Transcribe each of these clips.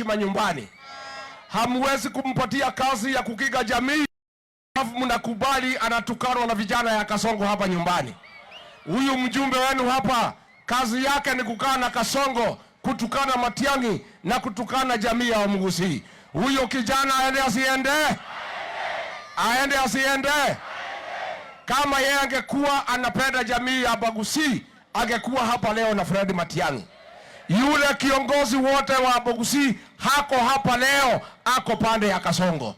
nyumbani. Hamwezi kumpatia kazi ya kukinga jamii, mnakubali anatukanwa na vijana ya Kasongo hapa nyumbani. Huyu mjumbe wenu hapa kazi yake ni kukaa na Kasongo, kutukana Matiang'i na kutukana jamii ya Wamugusi. Huyo kijana aende asiende? Aende asiende? Kama yeye angekuwa anapenda jamii ya Bagusi, angekuwa hapa leo na Fred Matiang'i. Yule kiongozi wote wa Bagusi hako hapa leo, ako pande ya Kasongo.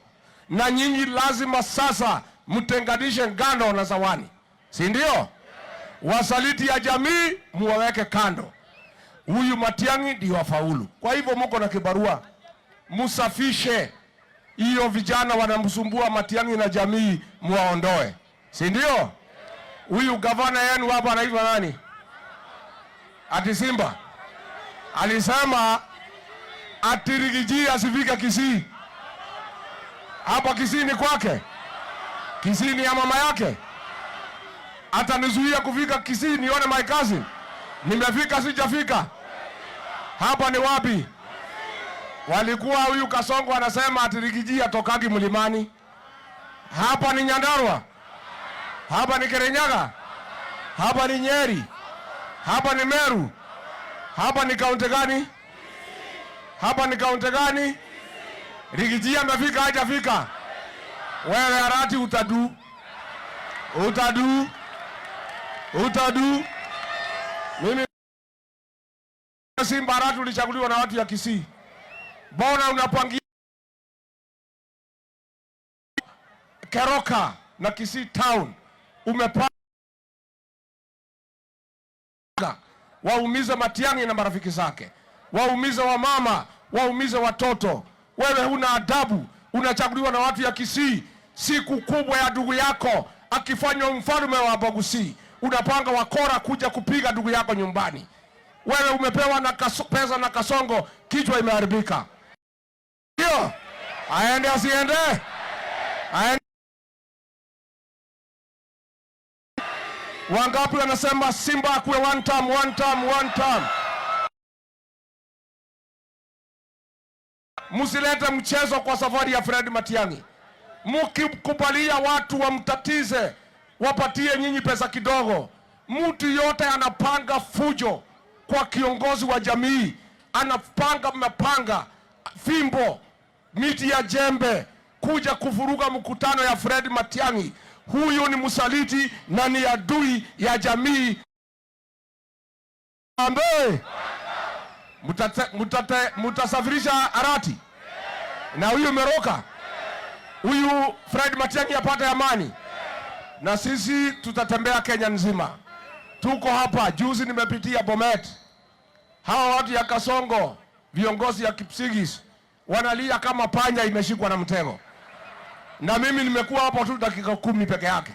Na nyinyi lazima sasa mtenganishe ngano na zawani, si ndio? Wasaliti ya jamii muwaweke kando. Huyu Matiang'i ndio wafaulu. Kwa hivyo mko na kibarua, musafishe hiyo vijana wanamsumbua Matiang'i na jamii, muwaondoe, si ndio? Huyu gavana yenu hapa anaitwa nani? Ati Simba alisema ati Rigiji asifika Kisii. Hapa Kisii ni kwake? Kisii ni ya mama yake? Atanizuia kufika Kisii nione my cousin? Nimefika sijafika? Hapa ni wapi? Walikuwa huyu Kasongo anasema ati Rigiji atokagi mlimani. Hapa ni Nyandarua? Hapa ni Kirinyaga? Hapa ni Nyeri? Hapa ni Meru? Hapa ni kaunti gani? Hapa ni kaunti gani? Rigiji amefika hajafika? Wewe Arati utadu. Mimi Simba Arati ulichaguliwa na watu ya Kisii. Bona unapangia Keroka na Kisii town. Umepanga waumize Matiang'i na marafiki zake, waumize wamama, waumize watoto. Wewe huna adabu, unachaguliwa na watu ya Kisii. Siku kubwa ya ndugu yako akifanywa mfalme wa Bagusi, unapanga wakora kuja kupiga ndugu yako nyumbani. Wewe umepewa na pesa na Kasongo, kichwa imeharibika. Ndio aende asiende? Aende. Wangapi wanasema Simba akuwe one term? Musilete mchezo kwa safari ya Fred Matiang'i. Mukikubalia watu wamtatize, wapatie nyinyi pesa kidogo. Mtu yote anapanga fujo kwa kiongozi wa jamii, mapanga, fimbo, miti ya jembe, kuja kuvuruga mkutano ya Fred Matiang'i. Huyu ni msaliti na ni adui ya jamii. Ambe mutasafirisha Arati na huyu Meroka, huyu Fred Matiang'i apate amani, na sisi tutatembea Kenya nzima. Tuko hapa, juzi nimepitia Bomet. Hawa watu ya Kasongo, viongozi ya Kipsigis, wanalia kama panya imeshikwa na mtego. Na mimi nimekuwa hapo tu dakika 10 peke yake.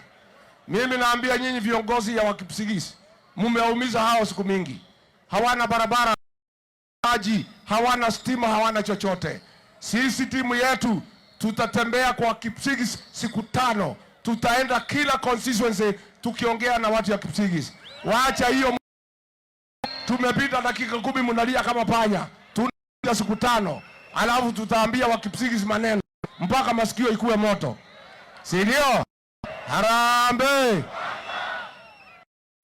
Mimi naambia nyinyi viongozi ya Kipsigis, mumeumiza hao siku mingi. Hawana barabara, maji, hawana stima, hawana chochote. Sisi timu yetu tutatembea kwa Kipsigis siku 5. Tutaenda kila constituency tukiongea na watu ya Kipsigis. Waacha hiyo, tumepita dakika 10 mnalia kama panya. Tunaenda siku 5. Alafu tutaambia wa Kipsigis maneno mpaka masikio ikuwe moto. Si ndio? Harambe.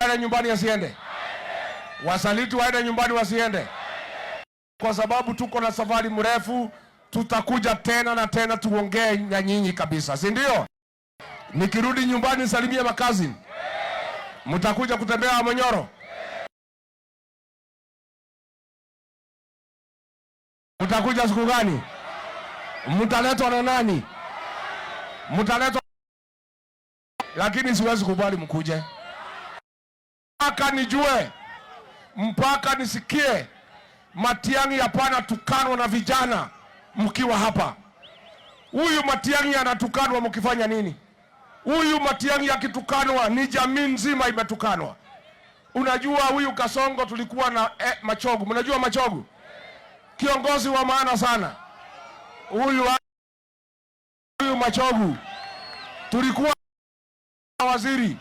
Waende nyumbani asiende? Wasaliti waende nyumbani wasiende? Kwa sababu tuko na safari mrefu, tutakuja tena na tena tuongee na nyinyi kabisa. Si ndio? Nikirudi nyumbani salimie makazi. Mtakuja kutembea Monyoro? Mtakuja siku gani? Mtaletwa na nani? Mtaletwa, lakini siwezi kubali mkuje. Mpaka nijue, mpaka nisikie Matiang'i hapana tukanwa na vijana mkiwa hapa. Huyu Matiang'i anatukanwa mkifanya nini? Huyu Matiang'i akitukanwa ni jamii nzima imetukanwa. Unajua huyu Kasongo tulikuwa na Machogu. Mnajua Machogu? Kiongozi wa maana sana. Huyu Machogu tulikuwa waziri,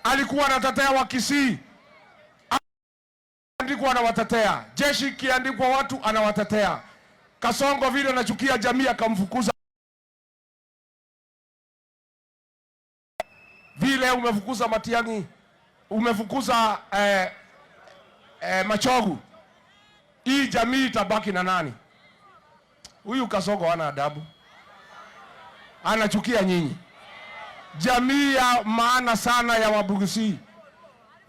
alikuwa anatetea wa Kisii, andikwa anawatetea. Jeshi kiandikwa watu anawatetea. Kasongo vile anachukia jamii akamfukuza. Vile umefukuza Matiang'i, umefukuza Machogu. Hii jamii itabaki na nani? Huyu Kasongo hana adabu. Anachukia nyinyi. Jamii ya maana sana ya Wabugusi.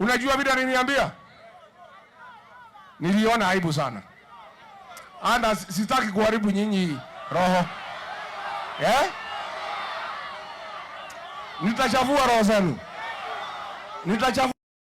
Unajua vile aliniambia? Niliona aibu sana. Ana sitaki kuharibu nyinyi roho. Nitachavua roho zenu. Nitachavua